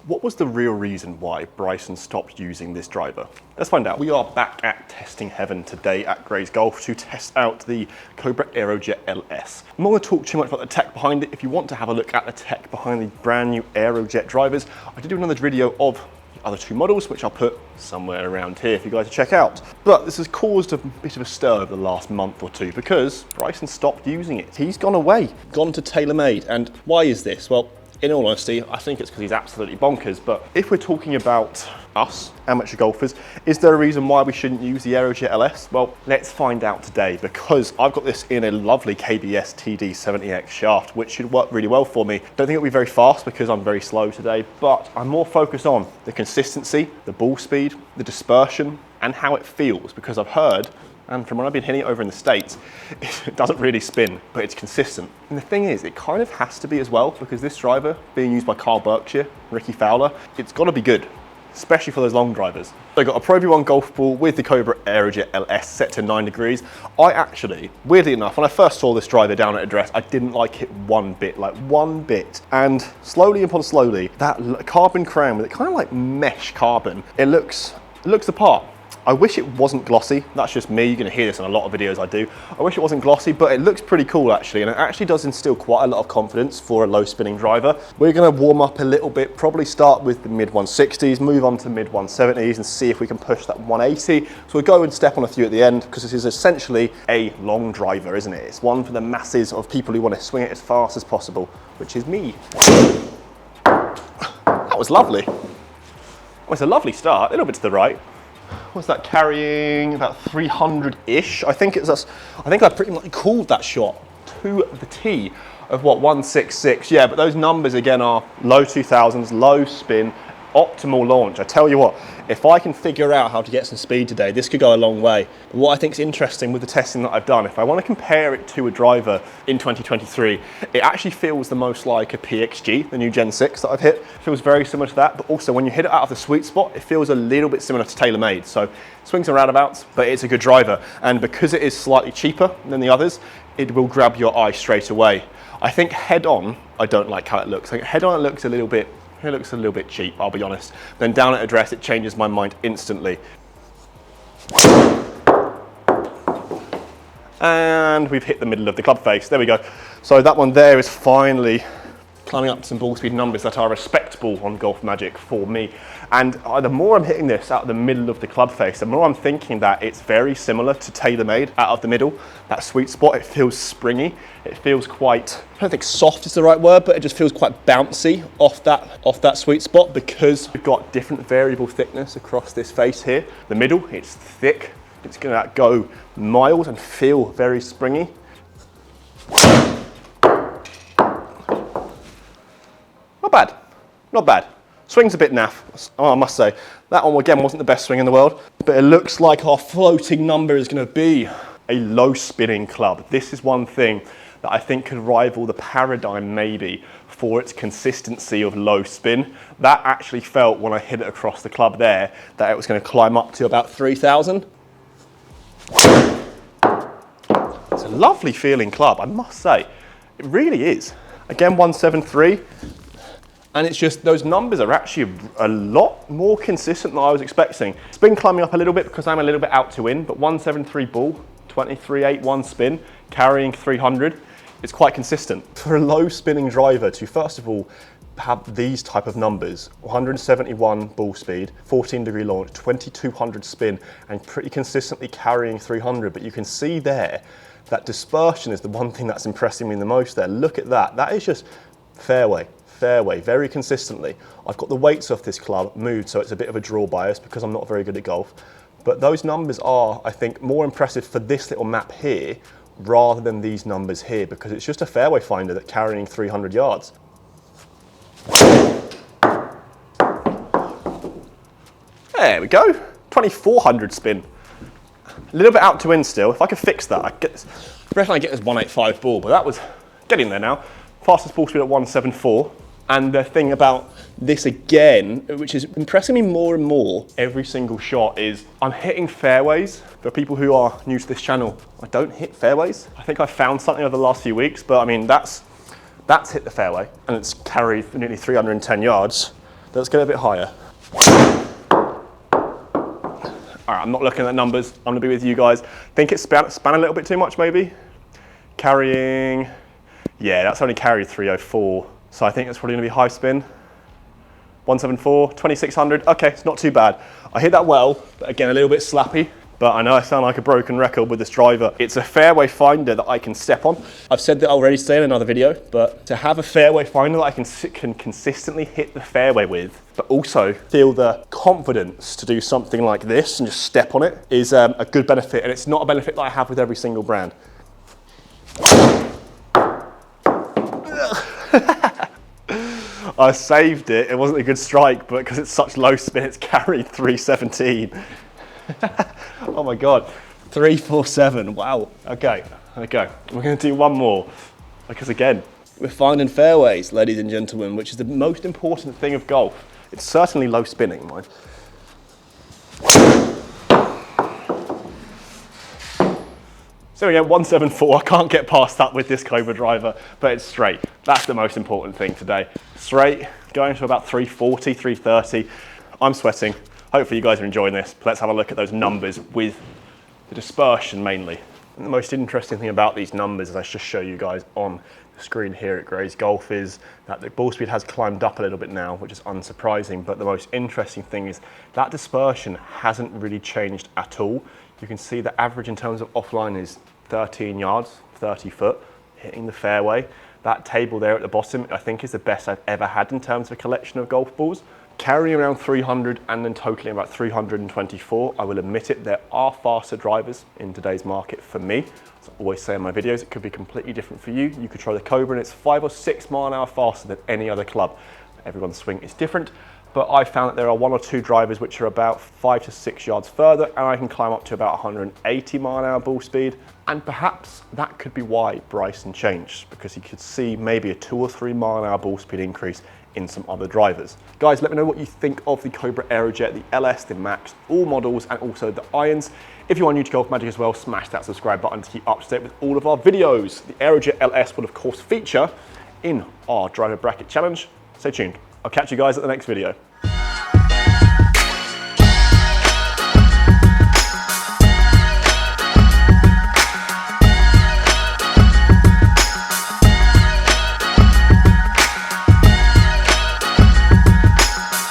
What was the real reason why Bryson stopped using this driver? Let's find out. We are back at testing heaven today at Grays Golf to test out the Cobra AeroJet LS. I'm not going to talk too much about the tech behind it. If you want to have a look at the tech behind the brand new AeroJet drivers, I did do another video of the other two models, which I'll put somewhere around here for you guys to check out. But this has caused a bit of a stir over the last month or two because Bryson stopped using it. He's gone away, gone to TaylorMade. And why is this? Well, in all honesty, I think it's because he's absolutely bonkers. But if we're talking about us, amateur golfers, is there a reason why we shouldn't use the AeroJet LS? Well, let's find out today, because I've got this in a lovely KBS TD70X shaft, which should work really well for me. Don't think it'll be very fast because I'm very slow today, but I'm more focused on the consistency, the ball speed, the dispersion, and how it feels, because I've heard, and from when I've been hitting it over in the States, it doesn't really spin, but it's consistent. And the thing is, it kind of has to be as well, because this driver, being used by Carl Berkshire, Ricky Fowler, it's got to be good, especially for those long drivers. So I got a Pro V1 golf ball with the Cobra AeroJet LS set to 9 degrees. I actually, weirdly enough, when I first saw this driver down at address, I didn't like it one bit, like one bit. And slowly upon slowly, that carbon crown with it, kind of like mesh carbon, it looks the part. I wish it wasn't glossy. That's just me. You're going to hear this in a lot of videos I do. I wish it wasn't glossy, but it looks pretty cool actually, and it actually does instill quite a lot of confidence for a low spinning driver. We're going to warm up a little bit, probably start with the mid 160s, move on to mid 170s and see if we can push that 180. So we'll go and step on a few at the end, because this is essentially a long driver, isn't it? It's one for the masses of people who want to swing it as fast as possible, which is me. That was lovely. Well, it's a lovely start, a little bit to the right. What's that carrying? About 300-ish. I think I pretty much called that shot to the tee of what, 166. Yeah, but those numbers again are low 2000s, low spin, optimal launch. I tell you what, if I can figure out how to get some speed today, this could go a long way. But what I think is interesting with the testing that I've done, if I want to compare it to a driver in 2023, it actually feels the most like a PXG, the new Gen 6 that I've hit. It feels very similar to that, but also when you hit it out of the sweet spot, it feels a little bit similar to TaylorMade. So swings and roundabouts, but it's a good driver. And because it is slightly cheaper than the others, it will grab your eye straight away. I think head on, I don't like how it looks. I think head on it looks a little bit cheap, I'll be honest. Then down at address, it changes my mind instantly. And we've hit the middle of the club face. There we go. So that one there is finally climbing up to some ball speed numbers that are respectable on GolfMagic for me. And the more I'm hitting this out of the middle of the club face, the more I'm thinking that it's very similar to TaylorMade out of the middle. That sweet spot, it feels springy. It feels quite, I don't think soft is the right word, but it just feels quite bouncy off that sweet spot, because we've got different variable thickness across this face here. The middle, it's thick. It's gonna go miles and feel very springy. Not bad, not bad. Swing's a bit naff, I must say. That one, again, wasn't the best swing in the world, but it looks like our floating number is going to be a low spinning club. This is one thing that I think could rival the paradigm maybe for its consistency of low spin. That actually felt, when I hit it across the club there, that it was going to climb up to about 3,000. It's a lovely feeling club, I must say. It really is. Again, 173. And it's just, those numbers are actually a lot more consistent than I was expecting. Spin climbing up a little bit because I'm a little bit out to in, but 173 ball, 23.81 spin, carrying 300. It's quite consistent. For a low spinning driver to, first of all, have these type of numbers, 171 ball speed, 14 degree launch, 2200 spin, and pretty consistently carrying 300. But you can see there, that dispersion is the one thing that's impressing me the most there. Look at that. That is just fairway, very consistently. I've got the weights off this club moved, so it's a bit of a draw bias because I'm not very good at golf. But those numbers are, I think, more impressive for this little map here rather than these numbers here, because it's just a fairway finder that's carrying 300 yards. There we go, 2400 spin. A little bit out to in still. If I could fix that, I reckon I get this 185 ball, but that was getting there now. Fastest ball speed at 174. And the thing about this again, which is impressing me more and more every single shot, is I'm hitting fairways. For people who are new to this channel, I don't hit fairways. I think I found something over the last few weeks, but I mean, that's hit the fairway and it's carried nearly 310 yards. Let's get a bit higher. All right, I'm not looking at numbers. I'm gonna be with you guys. I think it span a little bit too much, maybe. Carrying, yeah, that's only carried 304. So I think that's probably gonna be high spin. 174, 2600, okay, it's not too bad. I hit that well, but again, a little bit slappy. But I know I sound like a broken record with this driver. It's a fairway finder that I can step on. I've said that already today in another video, but to have a fairway finder that I can consistently hit the fairway with, but also feel the confidence to do something like this and just step on it is a good benefit. And it's not a benefit that I have with every single brand. I saved it. It wasn't a good strike, but because it's such low spin, it's carried 317. Oh my God, 347, wow. Okay, we're gonna do one more. Because again, we're finding fairways, ladies and gentlemen, which is the most important thing of golf. It's certainly low spinning, mind. So again, 174, I can't get past that with this Cobra driver, but it's straight. That's the most important thing today. Straight, going to about 340, 330. I'm sweating. Hopefully you guys are enjoying this. Let's have a look at those numbers with the dispersion mainly. And the most interesting thing about these numbers, as I just show you guys on the screen here at Grays Golf, is that the ball speed has climbed up a little bit now, which is unsurprising. But the most interesting thing is that dispersion hasn't really changed at all. You can see the average in terms of offline is 13 yards, 30 foot, hitting the fairway. That table there at the bottom, I think is the best I've ever had in terms of a collection of golf balls. Carrying around 300 and then totaling about 324. I will admit it, there are faster drivers in today's market for me. As I always say in my videos, it could be completely different for you. You could try the Cobra and it's 5 or 6 mile an hour faster than any other club. Everyone's swing is different, but I found that there are 1 or 2 drivers which are about 5 to 6 yards further, and I can climb up to about 180 mile an hour ball speed. And perhaps that could be why Bryson changed, because he could see maybe a 2 or 3 mile an hour ball speed increase in some other drivers. Guys, let me know what you think of the Cobra AeroJet, the LS, the Max, all models, and also the irons. If you are new to GolfMagic as well, smash that subscribe button to keep up to date with all of our videos. The AeroJet LS will of course feature in our driver bracket challenge. Stay tuned. I'll catch you guys at the next video.